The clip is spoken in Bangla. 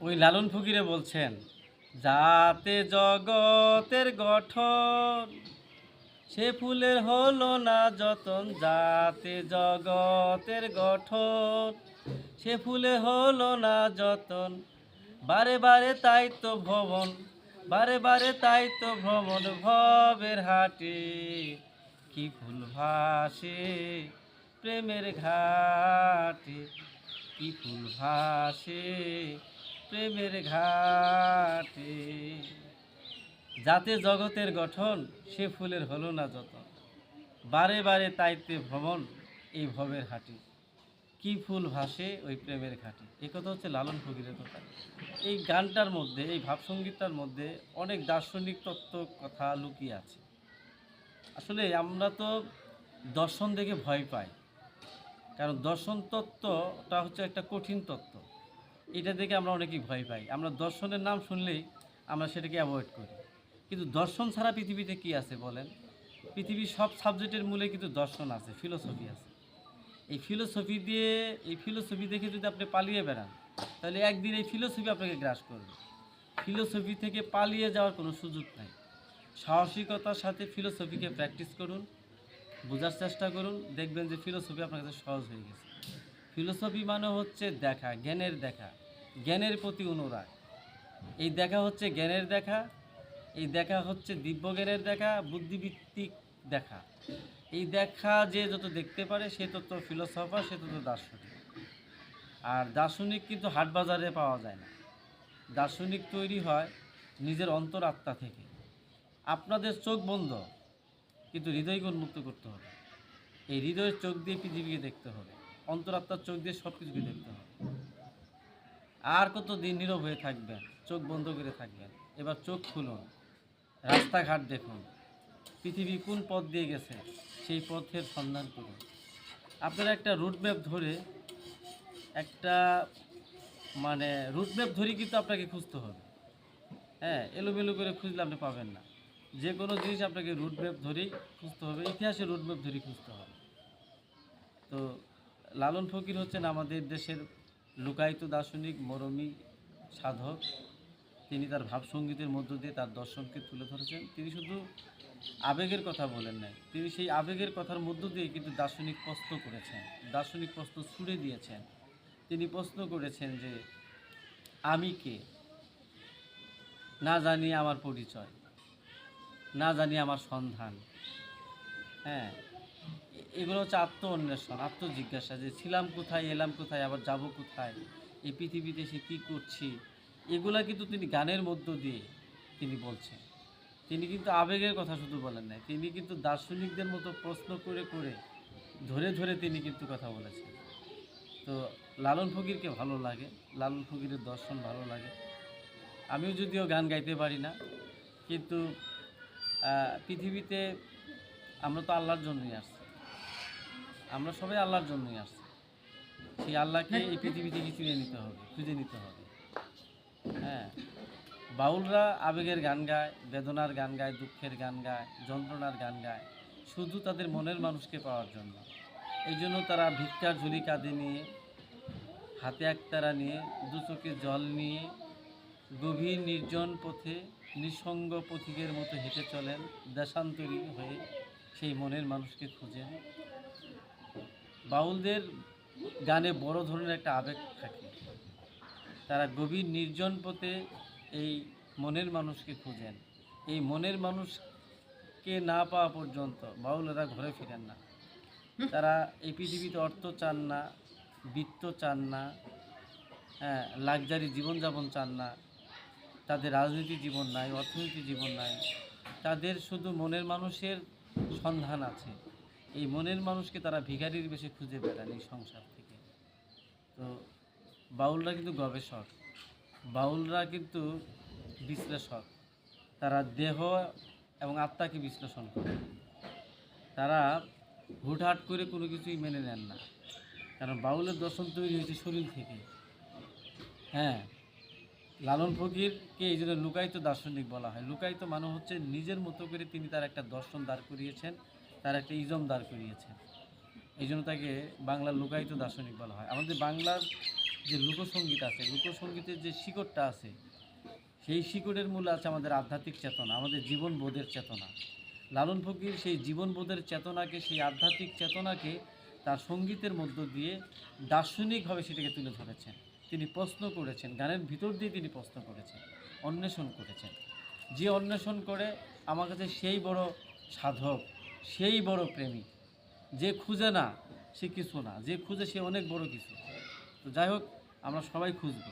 ওই লালন ফকিরে বলছেন, যাতে জগতের গঠন সে ফুলের হলো না যতন, যাতে জগতের গঠন সে ফুলে হলো না যতন, বারে বারে তাই তো ভ্রমণ, বারে বারে তাই তো ভ্রমণ ভবের হাটে, কি ফুল ভাসে প্রেমের ঘাটে, কি ফুল ভাসে প্রেমের ঘাটে, যাতে জগতের গঠন সে ফুলের হলো না যতন, বারে বারে তাইতে ভ্রমণ এই ভবের হাটে, কি ফুল ভাসে ওই প্রেমের ঘাটে। এ কথা হচ্ছে লালন ফকিরের কথা। এই গানটার মধ্যে, এই ভাবসঙ্গীতটার মধ্যে অনেক দার্শনিক তত্ত্ব কথা লুকিয়ে আছে। আসলে আমরা তো দর্শন দেখে ভয় পাই, কারণ দর্শন তত্ত্বটা হচ্ছে একটা কঠিন তত্ত্ব। এটা দেখে আমরা অনেকেই ভয় পাই, আমরা দর্শনের নাম শুনলেই আমরা সেটাকে অ্যাভয়েড করি। কিন্তু দর্শন ছাড়া পৃথিবীতে কি আছে বলেন? পৃথিবীর সব সাবজেক্টের মূলে কিন্তু দর্শন আছে, ফিলোসফি আছে। এই ফিলোসফি দেখে যদি আপনি পালিয়ে বেড়ান, তাহলে একদিন এই ফিলোসফি আপনাকে গ্রাস করবে। ফিলোসফি থেকে পালিয়ে যাওয়ার কোনো সুযোগ নাই। সাহসিকতার সাথে ফিলোসফিকে প্র্যাকটিস করুন, বোঝার চেষ্টা করুন, দেখবেন যে ফিলোসফি আপনার কাছে সহজ হয়ে গেছে। ফিলোসফি মানে হচ্ছে দেখা, জ্ঞানের দেখা, জ্ঞানের প্রতি অনুরাগ। এই দেখা হচ্ছে জ্ঞানের দেখা, এই দেখা হচ্ছে দিব্য জ্ঞানের দেখা, বুদ্ধিভিত্তিক দেখা। এই দেখা যে যত দেখতে পারে সে তত ফিলোসফার, সে তত দার্শনিক। আর দার্শনিক কিন্তু হাট বাজারে পাওয়া যায় না। দার্শনিক তৈরি হয় নিজের অন্তরাত্মা থেকে। আপনাদের চোখ বন্ধ, কিন্তু হৃদয়কে উন্মুক্ত করতে হবে। এই হৃদয়ের চোখ দিয়ে পৃথিবীকে দেখতে হবে, অন্তরাত্মার চোখ দিয়ে সব কিছুকে দেখতে হবে। আর কত দিন নীরব হয়ে থাকবেন, চোখ বন্ধ করে থাকবেন? এবার চোখ খুলুন, রাস্তাঘাট দেখুন, পৃথিবী কোন পথ দিয়ে গেছে সেই পথের সন্ধান করুন। আপনারা একটা রুটম্যাপ ধরে, একটা রুটম্যাপ ধরেই কিন্তু আপনাকে খুঁজতে হবে। হ্যাঁ, এলোমেলো করে খুঁজলে আপনি পাবেন না। যে কোনো জিনিস আপনাকে রুটম্যাপ ধরেই খুঁজতে হবে, ইতিহাসের রুটম্যাপ ধরেই খুঁজতে হবে। তো লালন ফকির হচ্ছেন আমাদের দেশের লুকায়িত দার্শনিক, মরমী সাধক। তিনি তার ভাবসঙ্গীতের মধ্য দিয়ে তার দর্শনকে তুলে ধরেছেন। তিনি শুধু আবেগের কথা বলেন নাই, তিনি সেই আবেগের কথার মধ্য দিয়ে কিন্তু দার্শনিক প্রশ্ন করেছেন, দার্শনিক প্রশ্ন ছুড়ে দিয়েছেন। তিনি প্রশ্ন করেছেন যে আমি কে, না জানি আমার পরিচয়, না জানি আমার সন্ধান। হ্যাঁ, এগুলো হচ্ছে আত্ম অন্বেষণ, আত্মজিজ্ঞাসা, যে ছিলাম কোথায়, এলাম কোথায়, আবার যাব কোথায়, এই পৃথিবীতে এসে কী করছি। এগুলা কিন্তু তিনি গানের মধ্য দিয়ে তিনি বলছেন। তিনি কিন্তু আবেগের কথা শুধু বলেন নাই, তিনি কিন্তু দার্শনিকদের মতো প্রশ্ন করে করে, ধরে ধরে তিনি কিন্তু কথা বলেছেন। তো লালন ফকিরকে ভালো লাগে, লালন ফকিরের দর্শন ভালো লাগে। আমিও যদিও গান গাইতে পারি না, কিন্তু পৃথিবীতে আমরা তো আল্লাহর জন্যই আসছি, আমরা সবাই আল্লাহর জন্যই আসছি। সেই আল্লাহকে এই পৃথিবী থেকে চিনে নিতে হবে, খুঁজে নিতে হবে। হ্যাঁ, বাউলরা আবেগের গান গায়, বেদনার গান গায়, দুঃখের গান গায়, যন্ত্রণার গান গায়, শুধু তাদের মনের মানুষকে পাওয়ার জন্য। এই জন্য তারা ভিক্ষার ঝুলি কাঁধে নিয়ে, হাতে একতারা নিয়ে, দু চোখে জল নিয়ে, গভীর নির্জন পথে নিঃসঙ্গ পথিকের মতো হেঁটে চলেন, দেশান্তরী হয়ে সেই মনের মানুষকে খুঁজেন। বাউলদের গানে বড় ধরনের একটা আবেগ থাকে। তারা গভীর নির্জন পথে এই মনের মানুষকে খুঁজেন। এই মনের মানুষকে না পাওয়া পর্যন্ত বাউলেরা ঘরে ফিরেন না। তারা এই পৃথিবীতে অর্থ চান না, বৃত্ত চান না, হ্যাঁ, লাক্সারি জীবনযাপন চান না। তাদের রাজনীতি জীবন নাই, অর্থনীতি জীবন নাই, তাদের শুধু মনের মানুষের সন্ধান আছে। এই মনের মানুষকে তারা ভিখারির বেশে খুঁজে বেড়ান এই সংসার থেকে। তো বাউলরা কিন্তু গবেষক, বাউলরা কিন্তু বিশ্লেষক। তারা দেহ এবং আত্মাকে বিশ্লেষণ করে। তারা হুটহাট করে কোনো কিছুই মেনে নেন না, কারণ বাউলের দর্শন তৈরি হয়েছে শরীর থেকে। হ্যাঁ, লালন ফকিরকে এই জন্য লুকায়িত দার্শনিক বলা হয়। লুকায়িত মানে হচ্ছে নিজের মতো করে তিনি তার একটা দর্শন দাঁড় করিয়েছেন, তার একটা ইজম দাঁড় করিয়েছেন। এই জন্য তাকে বাংলার লুকায়িত দার্শনিক বলা হয়। আমাদের বাংলার যে লোকসঙ্গীত আছে, লোকসঙ্গীতের যে শিকড়টা আছে, সেই শিকড়ের মূলে আছে আমাদের আধ্যাত্মিক চেতনা, আমাদের জীবনবোধের চেতনা। লালন ফকির সেই জীবনবোধের চেতনাকে, সেই আধ্যাত্মিক চেতনাকে তার সঙ্গীতের মধ্য দিয়ে দার্শনিকভাবে সেটাকে তুলে ধরেছেন। তিনি প্রশ্ন করেছেন, গানের ভিতর দিয়ে তিনি প্রশ্ন করেছেন, অন্বেষণ করেছেন। যে অন্বেষণ করে আমার কাছে সেই বড় সাধক, সেই বড় প্রেমিক। যে খুঁজে না সে কিছু না, যে খুঁজে সে অনেক বড় কিছু। তো যাই হোক, আমরা সবাই খুঁজব।